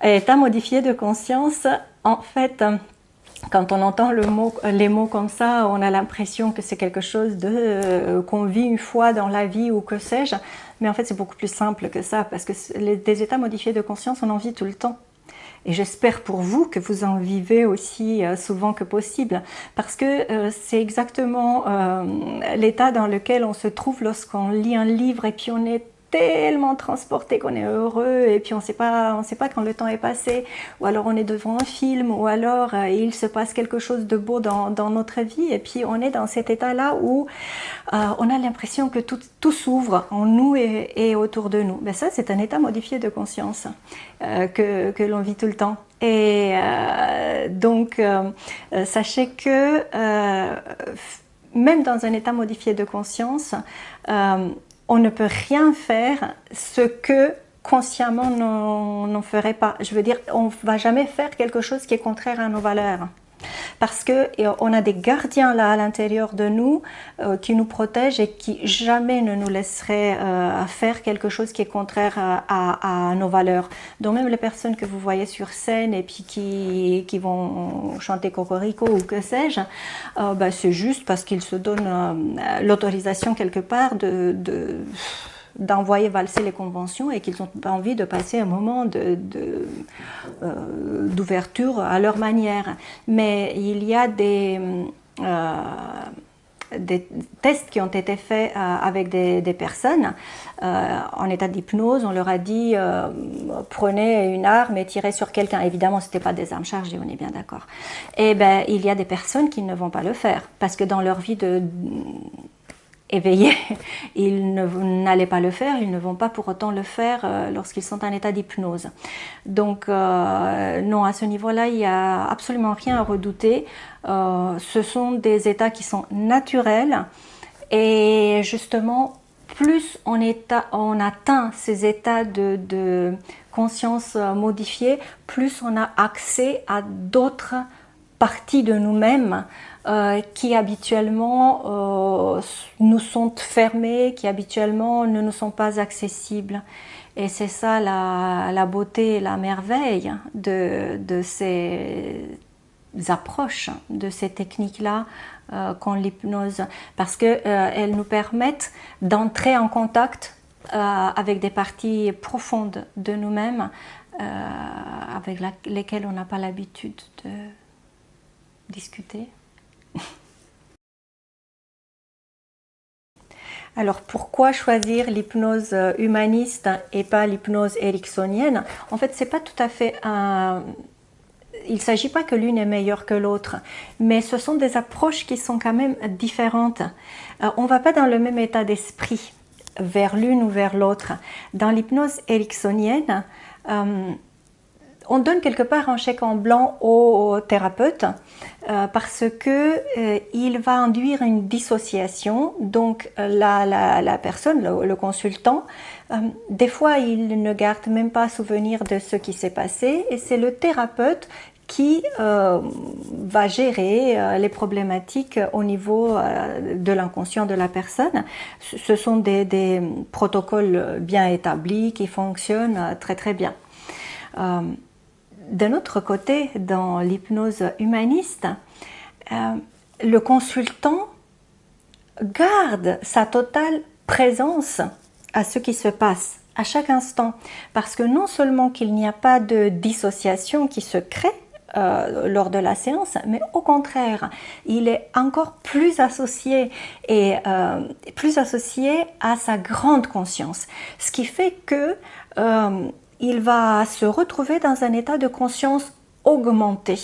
État modifié de conscience, en fait, quand on entend les mots comme ça, on a l'impression que c'est quelque chose qu'on vit une fois dans la vie ou que sais-je. Mais en fait, c'est beaucoup plus simple que ça, parce que des états modifiés de conscience, on en vit tout le temps. Et j'espère pour vous que vous en vivez aussi souvent que possible, parce que c'est exactement l'état dans lequel on se trouve lorsqu'on lit un livre et puis on est tellement transporté qu'on est heureux et puis on sait pas quand le temps est passé, ou alors on est devant un film, ou alors il se passe quelque chose de beau dans notre vie et puis on est dans cet état-là où on a l'impression que tout s'ouvre en nous et autour de nous. Ben ça, c'est un état modifié de conscience que l'on vit tout le temps. Et donc, sachez que même dans un état modifié de conscience, on ne peut rien faire ce que consciemment on n'en ferait pas. Je veux dire, on ne va jamais faire quelque chose qui est contraire à nos valeurs. Parce qu'on a des gardiens là à l'intérieur de nous qui nous protègent et qui jamais ne nous laisseraient faire quelque chose qui est contraire à nos valeurs. Donc même les personnes que vous voyez sur scène et puis qui vont chanter Cocorico ou que sais-je, c'est juste parce qu'ils se donnent l'autorisation quelque part d'envoyer valser les conventions et qu'ils ont envie de passer un moment d'ouverture à leur manière. Mais il y a des tests qui ont été faits avec des personnes en état d'hypnose. On leur a dit prenez une arme et tirez sur quelqu'un. Évidemment, ce n'était pas des armes chargées, on est bien d'accord. Et ben, il y a des personnes qui ne vont pas le faire parce que dans leur vie éveillés, ils n'allaient pas le faire, ils ne vont pas pour autant le faire lorsqu'ils sont en état d'hypnose. Donc non, à ce niveau-là, il n'y a absolument rien à redouter. Ce sont des états qui sont naturels et justement, plus on atteint ces états de conscience modifiée, plus on a accès à d'autres parties de nous-mêmes qui habituellement nous sont fermées, qui habituellement ne nous sont pas accessibles. Et c'est ça la beauté et la merveille de ces approches, de ces techniques-là qu'ont l'hypnose, parce qu'elles nous permettent d'entrer en contact avec des parties profondes de nous-mêmes avec lesquelles on n'a pas l'habitude de discuter. Alors pourquoi choisir l'hypnose humaniste et pas l'hypnose ericksonienne? En fait, c'est pas tout à fait il ne s'agit pas que l'une est meilleure que l'autre, mais ce sont des approches qui sont quand même différentes. On ne va pas dans le même état d'esprit vers l'une ou vers l'autre. Dans l'hypnose ericksonienne, on donne quelque part un chèque en blanc au thérapeute parce que il va induire une dissociation. Donc la personne, le consultant, des fois il ne garde même pas souvenir de ce qui s'est passé et c'est le thérapeute qui va gérer les problématiques au niveau de l'inconscient de la personne. Ce sont des protocoles bien établis qui fonctionnent très très bien. D'un autre côté, dans l'hypnose humaniste, le consultant garde sa totale présence à ce qui se passe à chaque instant, parce que non seulement qu'il n'y a pas de dissociation qui se crée lors de la séance, mais au contraire, il est encore plus associé plus associé à sa grande conscience, ce qui fait que il va se retrouver dans un état de conscience augmenté,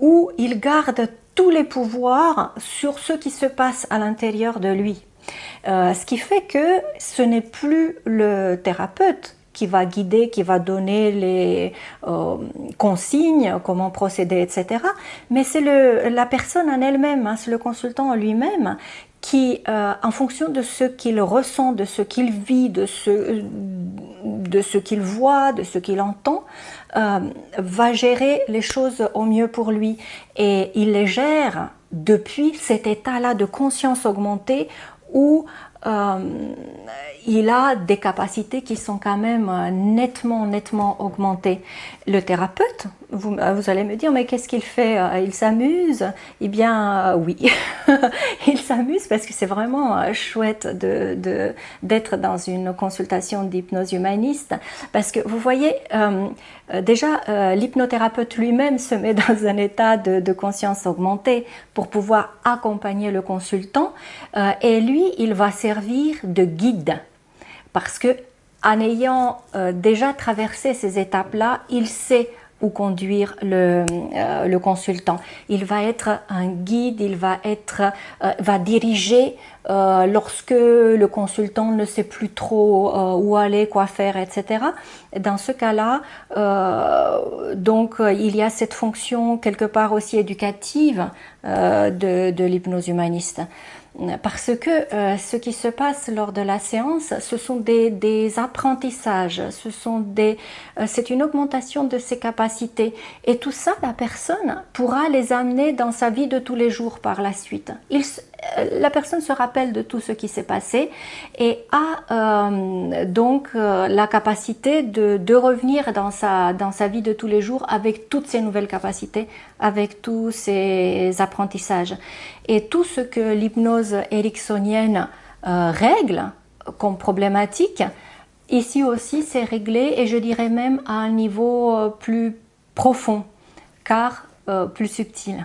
où il garde tous les pouvoirs sur ce qui se passe à l'intérieur de lui. Ce qui fait que ce n'est plus le thérapeute qui va guider, qui va donner les consignes, comment procéder, etc. Mais c'est la personne en elle-même, hein, c'est le consultant en lui-même qui, en fonction de ce qu'il ressent, de ce qu'il vit, de ce qu'il voit, de ce qu'il entend, va gérer les choses au mieux pour lui. Et il les gère depuis cet état-là de conscience augmentée où il a des capacités qui sont quand même nettement augmentées. Le thérapeute, vous allez me dire, mais qu'est-ce qu'il fait? Il s'amuse? Eh bien, oui, il s'amuse parce que c'est vraiment chouette d'être dans une consultation d'hypnose humaniste. Parce que vous voyez, déjà, l'hypnothérapeute lui-même se met dans un état de conscience augmentée pour pouvoir accompagner le consultant. Et lui, il va servir de guide. Parce que en ayant déjà traversé ces étapes-là, il sait où conduire le consultant. Il va être un guide, il va diriger lorsque le consultant ne sait plus trop où aller, quoi faire, etc. Dans ce cas-là, donc il y a cette fonction quelque part aussi éducative de l'hypnose humaniste. Parce que ce qui se passe lors de la séance, ce sont des apprentissages, c'est une augmentation de ses capacités. Et tout ça, la personne pourra les amener dans sa vie de tous les jours par la suite. La personne se rappelle de tout ce qui s'est passé et a donc la capacité de revenir dans sa vie de tous les jours avec toutes ces nouvelles capacités, avec tous ces apprentissages. Et tout ce que l'hypnose ericksonienne règle comme problématique, ici aussi c'est réglé et je dirais même à un niveau plus profond, car plus subtil.